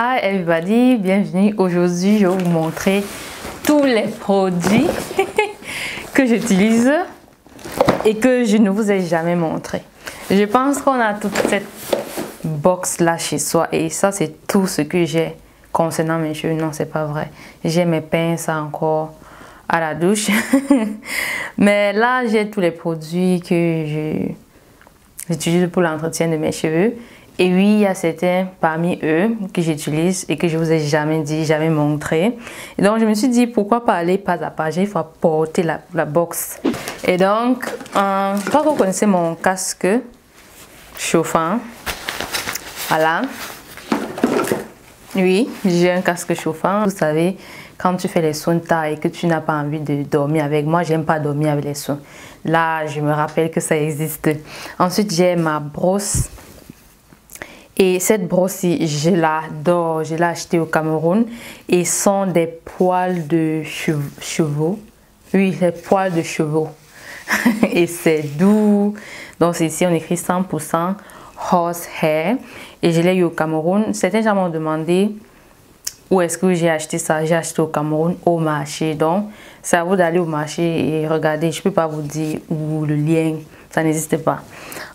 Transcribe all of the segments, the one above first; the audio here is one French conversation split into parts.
Hi everybody, bienvenue. Aujourd'hui, je vais vous montrer tous les produits que j'utilise et que je ne vous ai jamais montré. Je pense qu'on a toute cette box là chez soi et ça c'est tout ce que j'ai concernant mes cheveux. Non, c'est pas vrai. J'ai mes pinces encore à la douche. Mais là, j'ai tous les produits que j'utilise pour l'entretien de mes cheveux. Et oui, il y a certains parmi eux que j'utilise et que je vous ai jamais dit, jamais montré. Et donc, je me suis dit, pourquoi pas aller pas à pas, il faut porter la box. Et donc, je crois que vous connaissez mon casque chauffant. Voilà. Oui, j'ai un casque chauffant. Vous savez, quand tu fais les soins tard et que tu n'as pas envie de dormir avec moi, j'aime pas dormir avec les soins. Là, je me rappelle que ça existe. Ensuite, j'ai ma brosse. Et cette brosse-ci, je l'adore. Je l'ai achetée au Cameroun. Et sont des poils de chevaux. Oui, des poils de chevaux. Et c'est doux. Donc ici, on écrit 100% horse hair. Et je l'ai eu au Cameroun. Certains gens m'ont demandé où est-ce que j'ai acheté ça. J'ai acheté au Cameroun, au marché. Donc, c'est à vous d'aller au marché et regarder. Je ne peux pas vous dire où le lien. Ça n'existe pas.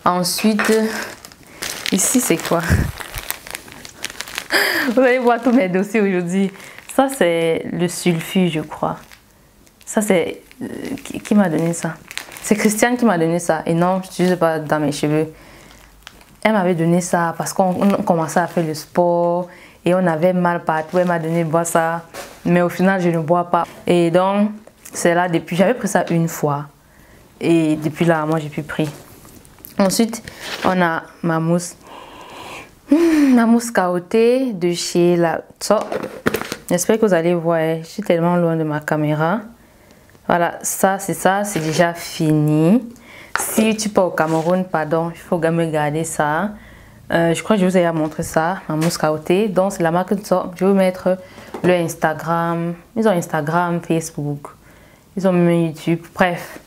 Ensuite... ici, c'est quoi? Vous allez voir tous mes dossiers aujourd'hui. Ça, c'est le sulfure, je crois. Ça, c'est... qui m'a donné ça? C'est Christiane qui m'a donné ça. Et non, je n'utilise pas dans mes cheveux. Elle m'avait donné ça parce qu'on commençait à faire le sport. Et on avait mal partout. Elle m'a donné de boire ça. Mais au final, je ne bois pas. Et donc, c'est là depuis... J'avais pris ça une fois. Et depuis là, moi, j'ai plus pris. Ensuite, on a ma mousse. Ma mousse caotée de chez la... J'espère que vous allez voir. Je suis tellement loin de ma caméra. Voilà, ça, c'est déjà fini. Si tu pars au Cameroun, pardon, il faut me garder ça. Je crois que je vous ai montré ça, ma mousse caotée. Donc, c'est la marque de ça. Je vais vous mettre le Instagram. Ils ont Instagram, Facebook. Ils ont même YouTube. Bref.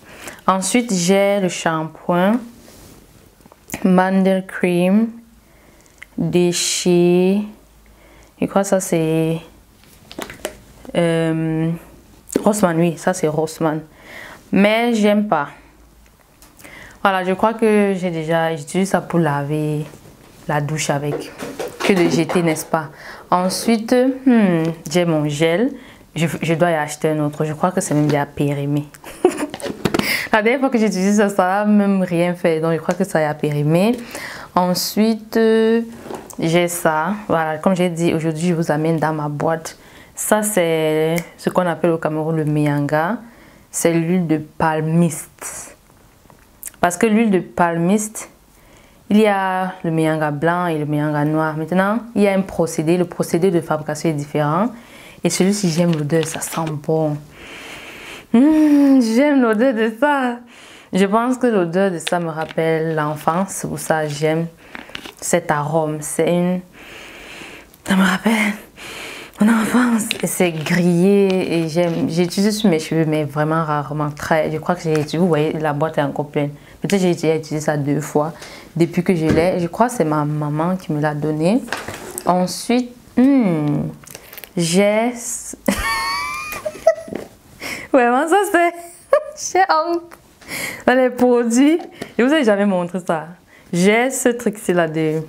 Ensuite, j'ai le shampoing. Mandel Cream de chez, je crois que ça c'est Rossmann, oui, ça c'est Rossmann, mais j'aime pas. Voilà, je crois que j'utilise ça pour laver la douche avec, que de jeter, n'est-ce pas? Ensuite, j'ai mon gel, je dois y acheter un autre, je crois que c'est même déjà périmé. La dernière fois que j'ai utilisé ça, ça n'a même rien fait. Donc, je crois que ça a périmé. Ensuite, j'ai ça. Voilà, comme j'ai dit, aujourd'hui, je vous amène dans ma boîte. Ça, c'est ce qu'on appelle au Cameroun le Mianga. C'est l'huile de palmiste. Parce que l'huile de palmiste, il y a le Mianga blanc et le Mianga noir. Maintenant, il y a un procédé. Le procédé de fabrication est différent. Et celui-ci, j'aime l'odeur, ça sent bon. J'aime l'odeur de ça. Je pense que l'odeur de ça me rappelle l'enfance. C'est pour ça que j'aime cet arôme. Ça me rappelle mon enfance. C'est grillé et j'utilise sur mes cheveux, mais vraiment rarement. Je crois que j'ai utilisé. Vous voyez, la boîte est encore pleine. Peut-être que j'ai utilisé ça 2 fois depuis que je l'ai. Je crois que c'est ma maman qui me l'a donné. Ensuite, j'ai... Vraiment, ça c'est... J'ai honte. Dans les produits, je vous ai jamais montré ça. J'ai ce truc-ci là de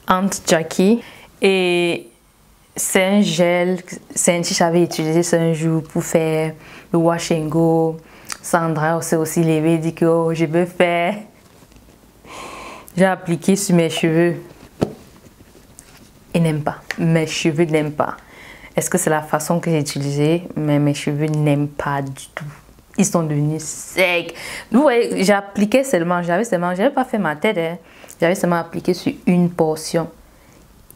Aunt Jackie. Et c'est un gel. C'est un que j'avais utilisé ça un jour pour faire le wash and go. Sandra s'est aussi levée et dit que oh, je veux faire. J'ai appliqué sur mes cheveux. Ils n'aiment pas. Mes cheveux n'aiment pas. Est-ce que c'est la façon que j'ai utilisée? Mais mes cheveux n'aiment pas du tout. Ils sont devenus secs. Vous voyez, j'appliquais seulement, j'avais pas fait ma tête. Hein. J'avais seulement appliqué sur une portion.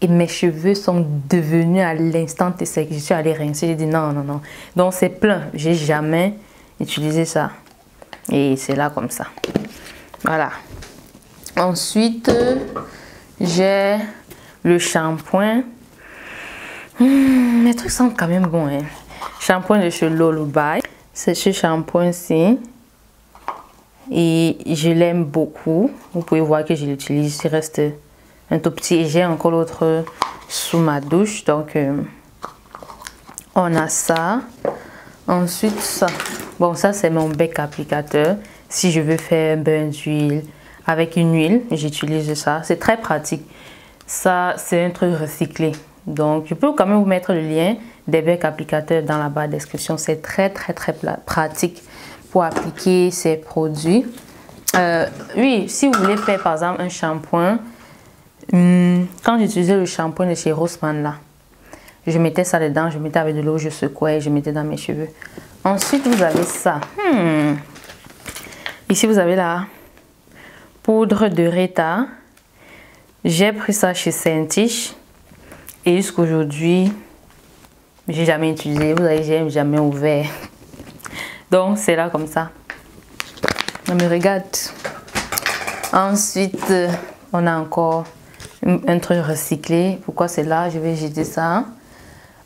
Et mes cheveux sont devenus à l'instant secs. Je suis allée rincer, j'ai dit non, non, non. Donc c'est plein. J'ai jamais utilisé ça. Et c'est là comme ça. Voilà. Ensuite, j'ai le shampoing. Mes trucs sont quand même bons. Hein. Shampoing de chez Lolubai. C'est ce shampoing-ci. Et je l'aime beaucoup. Vous pouvez voir que je l'utilise. Il reste un tout petit. Et j'ai encore l'autre sous ma douche. Donc, on a ça. Ensuite, ça. Bon, ça, c'est mon bec applicateur. Si je veux faire un bain d'huile avec une huile, j'utilise ça. C'est très pratique. Ça, c'est un truc recyclé. Donc, je peux quand même vous mettre le lien des becs applicateurs dans la barre de description. C'est très pratique pour appliquer ces produits. Oui, si vous voulez faire par exemple un shampoing, quand j'utilisais le shampoing de chez Rossmann là, je mettais ça dedans, je mettais avec de l'eau, je secouais, je mettais dans mes cheveux. Ensuite, vous avez ça. Ici, vous avez la poudre de Reta. J'ai pris ça chez Saint-Tiche. Et jusqu'aujourd'hui, j'ai jamais utilisé. Vous voyez, j'ai jamais ouvert. Donc, c'est là comme ça. On me regarde. Ensuite, on a encore un truc recyclé. Pourquoi c'est là? Je vais jeter ça.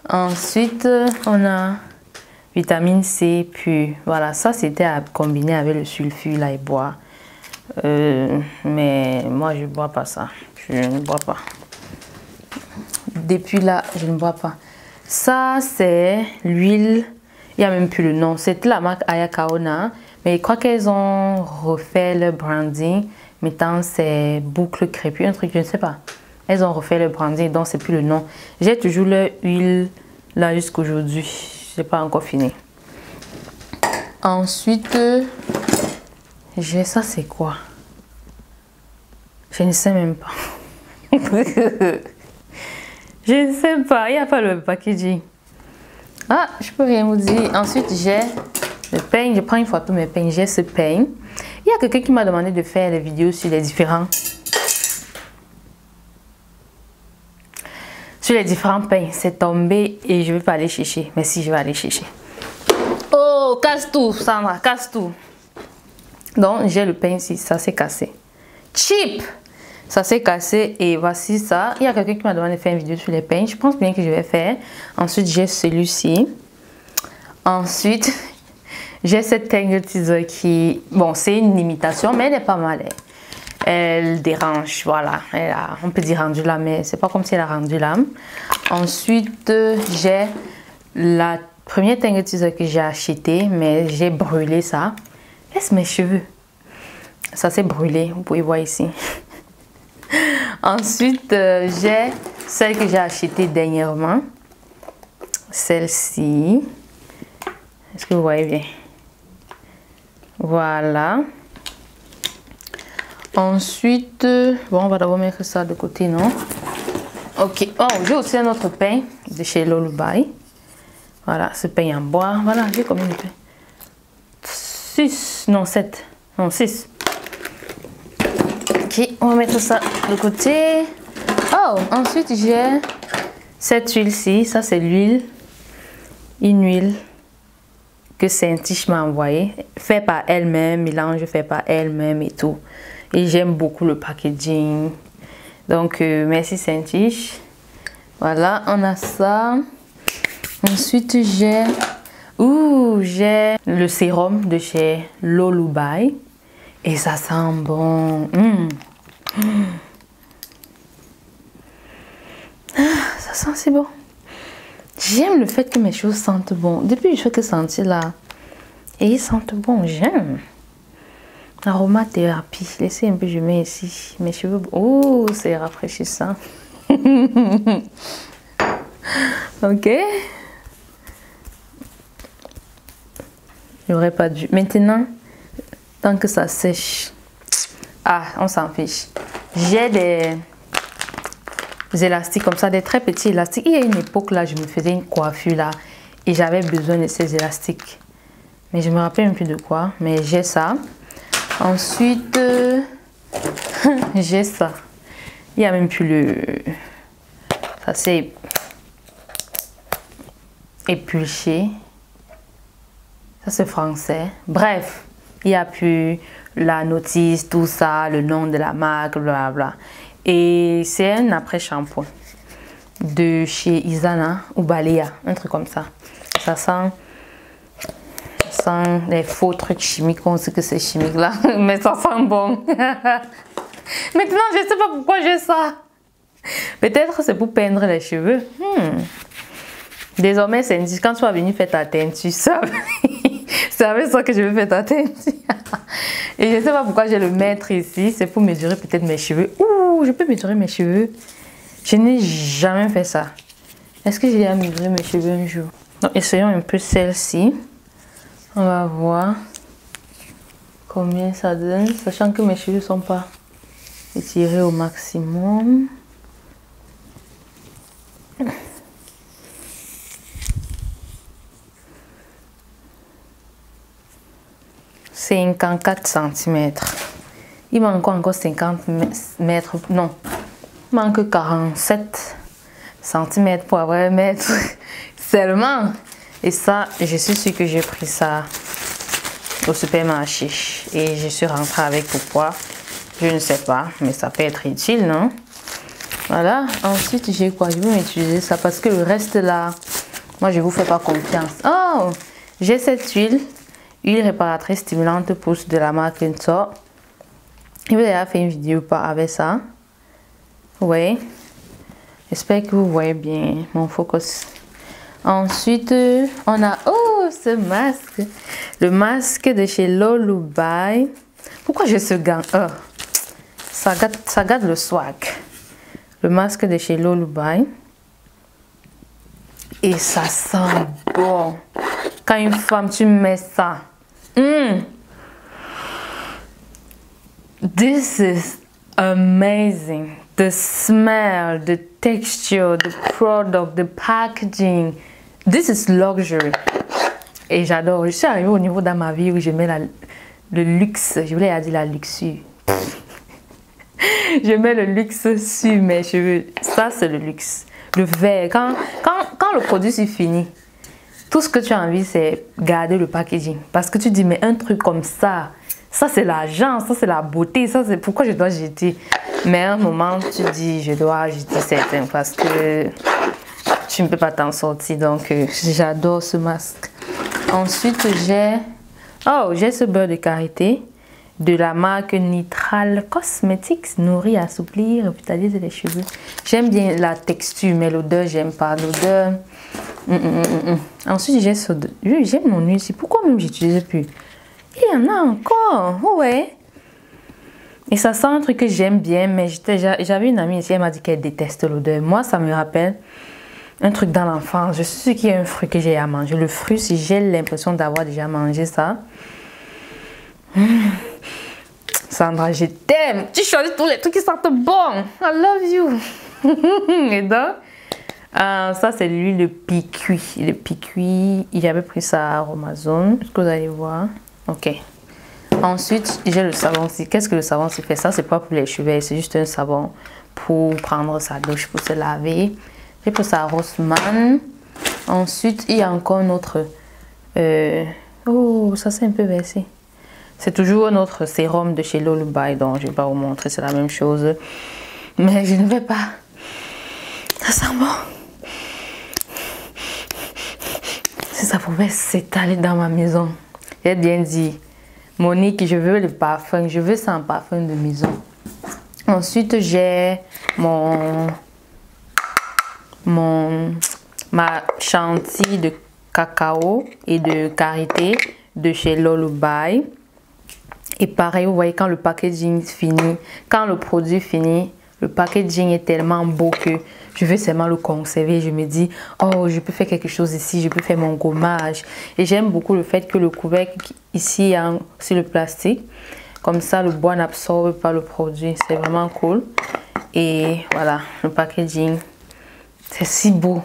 Ensuite, on a vitamine C pure. Voilà, ça c'était à combiner avec le sulfure là et boire. Mais moi je ne bois pas ça. Je ne bois pas. Depuis là, je ne bois pas. Ça c'est l'huile. Il n'y a même plus le nom. C'était la marque Ayakaona. Mais je crois qu'elles ont refait le branding. Mettant ces boucles crépus, un truc, je ne sais pas. Elles ont refait le branding, donc c'est plus le nom. J'ai toujours l'huile là jusqu'aujourd'hui. Je n'ai pas encore fini. Ensuite, j'ai ça, c'est quoi? Je ne sais même pas. Je ne sais pas. Il n'y a pas le packaging. Ah, je peux rien vous dire. Ensuite, j'ai le peigne. Je prends une photo de mes peignes. J'ai ce peigne. Il y a quelqu'un qui m'a demandé de faire des vidéos sur les différents peignes. C'est tombé et je ne vais pas aller chercher. Mais si, je vais aller chercher. Oh, casse tout, Sandra, casse tout. Donc, j'ai le peigne ici. Ça s'est cassé. Cheap! Ça s'est cassé et voici ça. Il y a quelqu'un qui m'a demandé de faire une vidéo sur les peignes. Je pense bien que je vais faire. Ensuite, j'ai celui-ci. Ensuite, j'ai cette Tangle Teaser qui... Bon, c'est une imitation, mais elle est pas mal. Elle dérange, voilà. Elle a, on peut dire, rendu l'âme, mais c'est pas comme si elle a rendu l'âme. Ensuite, j'ai la première Tangle Teaser que j'ai acheté, mais j'ai brûlé ça. Laisse mes cheveux. Ça s'est brûlé, vous pouvez voir ici. Ensuite, j'ai celle que j'ai achetée dernièrement. Celle-ci. Est-ce que vous voyez bien? Voilà. Ensuite, bon, on va d'abord mettre ça de côté, non? Ok. Oh, j'ai aussi un autre pain de chez Lolubai. Voilà, ce pain en bois. Voilà, j'ai combien de pains? 6, non 7, non 6. Ok, on va mettre ça de côté. Oh, ensuite j'ai cette huile-ci. Ça c'est l'huile. Une huile que Saint-Tiche m'a envoyée. Fait par elle-même, mélange fait par elle-même et tout. Et j'aime beaucoup le packaging. Donc merci Saint-Tiche. Voilà, on a ça. Ensuite j'ai le sérum de chez Lolubai. Et ça sent bon. Ça sent si bon. J'aime le fait que mes choses sentent bon. Depuis que je fais que sentir là. Et ils sentent bon. J'aime. Aromathérapie. Laissez un peu, je mets ici. Mes cheveux. Oh, c'est rafraîchissant. Ok. J'aurais pas dû. Maintenant, tant que ça sèche. Ah, on s'en fiche. J'ai des élastiques comme ça, des très petits élastiques. Il y a une époque là, je me faisais une coiffure là et j'avais besoin de ces élastiques. Mais je me rappelle un peu de quoi. Mais j'ai ça. Ensuite, j'ai ça. Il n'y a même plus le... Ça c'est épulché. Ça c'est français. Bref, il n'y a plus la notice, tout ça, le nom de la marque, blablabla. Et c'est un après-shampoing de chez Isana ou Balea, un truc comme ça. Ça sent les faux trucs chimiques, on sait que c'est chimique là, mais ça sent bon. Maintenant, je ne sais pas pourquoi j'ai ça. Peut-être c'est pour peindre les cheveux. Désormais, c'est dit, quand tu vas venir faire ta teinture, c'est avec ça que je vais faire ta teinture. Et je ne sais pas pourquoi j'ai le mètre ici. C'est pour mesurer peut-être mes cheveux. Ouh, je peux mesurer mes cheveux. Je n'ai jamais fait ça. Est-ce que j'ai à mesurer mes cheveux un jour? Donc, essayons un peu celle-ci. On va voir combien ça donne, sachant que mes cheveux ne sont pas étirés au maximum. 54 cm. Il manque encore 50 mètres. Non, il manque 47 cm pour avoir un mètre seulement. Et ça, je suis sûre que j'ai pris ça au supermarché. Et je suis rentrée avec pourquoi. Je ne sais pas, mais ça peut être utile, non? Voilà. Ensuite, j'ai quoi? Je vais utiliser ça parce que le reste là, moi, je vous fais pas confiance. Oh, j'ai cette huile. Huile réparatrice stimulante pousse de la marque Windsor. Il vous a fait une vidéo avec ça. Oui. J'espère que vous voyez bien mon focus. Ensuite, on a ce masque. Le masque de chez Lolubai. Pourquoi j'ai ce gant? Ça gâte le swag. Le masque de chez Lolubai. Et ça sent bon. Quand une femme, tu mets ça. This is amazing. The smell, the texture, the product, the packaging. This is luxury. Et j'adore. Je suis arrivée au niveau dans ma vie où je mets le luxe. Je voulais dire la luxure. Je mets le luxe sur mes cheveux. Ça, c'est le luxe. Le vert. Quand le produit est fini, tout ce que tu as envie, c'est garder le packaging. Parce que tu dis, mais un truc comme ça c'est l'argent, ça c'est la beauté, ça c'est pourquoi je dois jeter. Mais à un moment, tu dis, je dois jeter certains parce que tu ne peux pas t'en sortir. Donc, j'adore ce masque. Ensuite, j'ai ce beurre de karité de la marque Nitral Cosmetics, nourrit, assouplir, revitaliser les cheveux. J'aime bien la texture, mais l'odeur, j'aime pas l'odeur. Ensuite, j'aime mon huile ici. Pourquoi même j'utilise plus? Il y en a encore, ouais. Et ça sent un truc que j'aime bien, mais j'avais une amie ici, elle m'a dit qu'elle déteste l'odeur. Moi, ça me rappelle un truc dans l'enfance. Je suis sûre qu'il y a un fruit que j'ai à manger. Le fruit, si j'ai l'impression d'avoir déjà mangé ça. Sandra, je t'aime. Tu choisis tous les trucs qui sentent bon. I love you. Et donc, ça, c'est l'huile de picuit. Le picuit, j'avais pris ça à Amazon. Est-ce que vous allez voir? Ok. Ensuite, j'ai le savon. Qu'est-ce que le savon fait? Ça, c'est pas pour les cheveux. C'est juste un savon pour prendre sa douche, pour se laver. J'ai pris ça à Rossmann. Ensuite, il y a encore un autre. Ça c'est un peu versé. C'est toujours notre sérum de chez Lolubai, donc je ne vais pas vous montrer, c'est la même chose. Mais je ne vais pas. Ça sent bon. Si ça pouvait s'étaler dans ma maison. J'ai bien dit, Monique, je veux le parfum, je veux ça en parfum de maison. Ensuite, j'ai ma chantilly de cacao et de karité de chez Lolubai. Et pareil, vous voyez, quand le packaging finit, quand le produit finit, le packaging est tellement beau que je veux seulement le conserver. Je me dis, oh, je peux faire quelque chose ici, je peux faire mon gommage. Et j'aime beaucoup le fait que le couvercle ici, c'est le plastique. Comme ça, le bois n'absorbe pas le produit. C'est vraiment cool. Et voilà, le packaging, c'est si beau.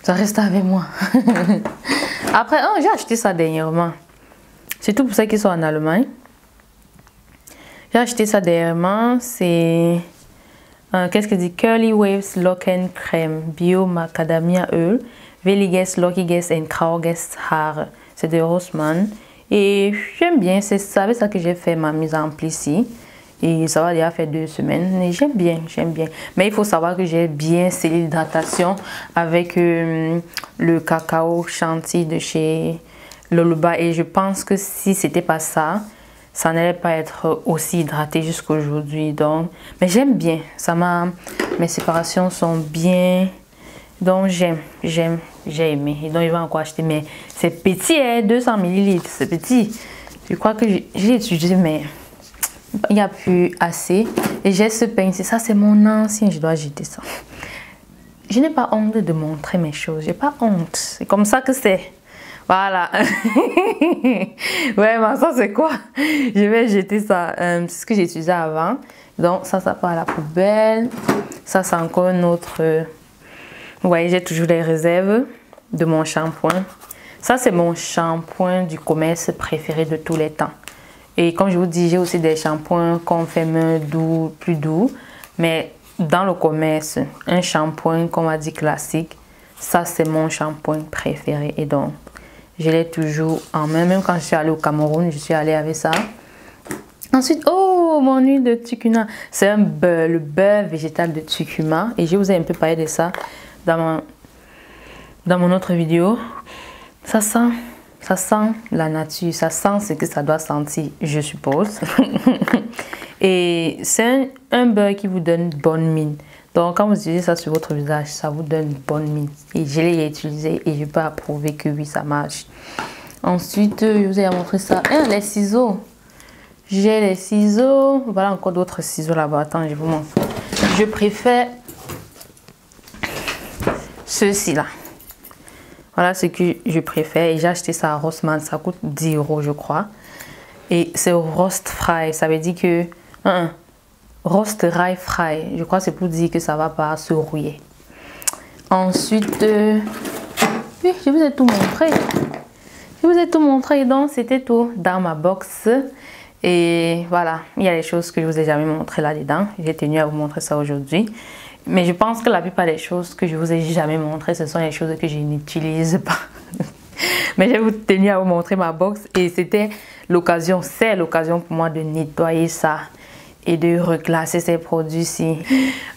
Ça reste avec moi. Après, j'ai acheté ça dernièrement. Surtout pour ceux qui sont en Allemagne. J'ai acheté ça dernièrement. C'est... qu'est-ce que dit? Curly Waves Locken Crème Bio Macadamia Oil Veliges, Lockiges and Krauges Haare. C'est de Rossmann. Et j'aime bien. C'est avec ça que j'ai fait ma mise en pli ici. Et ça va déjà faire 2 semaines. Et j'aime bien, j'aime bien. Mais il faut savoir que j'ai bien scellé l'hydratation avec le cacao chantilly de chez Lolubai. Et je pense que si c'était pas ça, ça n'allait pas être aussi hydraté jusqu'aujourd'hui. Donc, mais j'aime bien. Mes séparations sont bien. Donc, j'ai aimé. Et donc, il va encore acheter. Mais c'est petit, hein, 200 ml. C'est petit. Je crois que j'ai utilisé, mais il n'y a plus assez. Et j'ai ce pinceau. Ça, c'est mon ancien. Je dois jeter ça. Je n'ai pas honte de montrer mes choses. J'ai pas honte. C'est comme ça que c'est. Voilà. Ouais, mais ça, c'est quoi? Je vais jeter ça. C'est ce que j'ai utilisé avant. Donc, ça part à la poubelle. Ça, c'est encore un autre... Vous voyez, j'ai toujours les réserves de mon shampoing. Ça, c'est mon shampoing du commerce préféré de tous les temps. Et comme je vous dis, j'ai aussi des shampoings qu'on fait main doux, plus doux. Mais dans le commerce, un shampoing, comme on a dit, classique, ça, c'est mon shampoing préféré. Et donc, je l'ai toujours en main. Même quand je suis allée au Cameroun, je suis allée avec ça. Ensuite, oh, mon huile de curcuma. C'est un beurre, le beurre végétal de curcuma. Et je vous ai un peu parlé de ça dans mon autre vidéo. Ça sent la nature. Ça sent ce que ça doit sentir, je suppose. Et c'est un beurre qui vous donne bonne mine. Donc, quand vous utilisez ça sur votre visage, ça vous donne bonne mine. Et je l'ai utilisé et je peux approuver que oui, ça marche. Ensuite, je vous ai montré ça. Les ciseaux. J'ai les ciseaux. Voilà encore d'autres ciseaux là-bas. Attends, je vous montre. Je préfère ceux-ci là. Voilà ce que je préfère. Et j'ai acheté ça à Rossmann. Ça coûte 10 €, je crois. Et c'est roast fry. Ça veut dire que... roast rye fry. Je crois que c'est pour dire que ça va pas se rouiller. Ensuite... oui, je vous ai tout montré. Je vous ai tout montré. Donc, c'était tout dans ma box. Et voilà, il y a des choses que je vous ai jamais montrées là-dedans. J'ai tenu à vous montrer ça aujourd'hui. Mais je pense que la plupart des choses que je vous ai jamais montrées, ce sont les choses que je n'utilise pas. Mais j'ai tenu à vous montrer ma box et c'était l'occasion, c'est l'occasion pour moi de nettoyer ça et de reclasser ces produits-ci.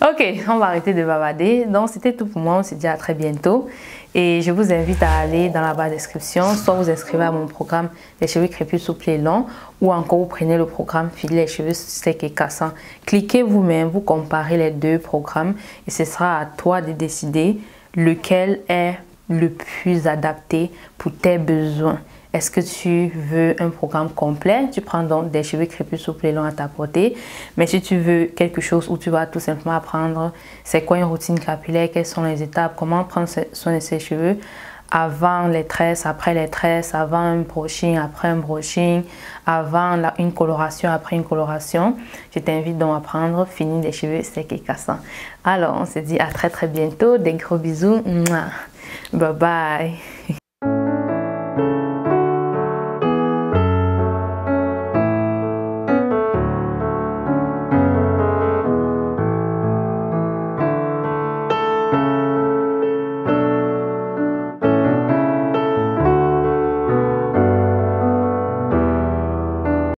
Ok, on va arrêter de bavarder. Donc, c'était tout pour moi. On se dit à très bientôt. Et je vous invite à aller dans la barre de description, soit vous inscrivez à mon programme Les cheveux crépus, souples et longs, ou encore vous prenez le programme Filer les cheveux secs et cassants. Cliquez vous-même, vous comparez les deux programmes et ce sera à toi de décider lequel est le plus adapté pour tes besoins. Est-ce que tu veux un programme complet? Tu prends donc des cheveux crépus, souples et longs à ta portée. Mais si tu veux quelque chose où tu vas tout simplement apprendre c'est quoi une routine capillaire, quelles sont les étapes, comment prendre soin de ses cheveux avant les tresses, après les tresses, avant un brushing, après un brushing, avant une coloration, après une coloration, je t'invite donc à prendre Fini des cheveux secs et cassants. Alors, on se dit à très bientôt. Des gros bisous. Bye bye.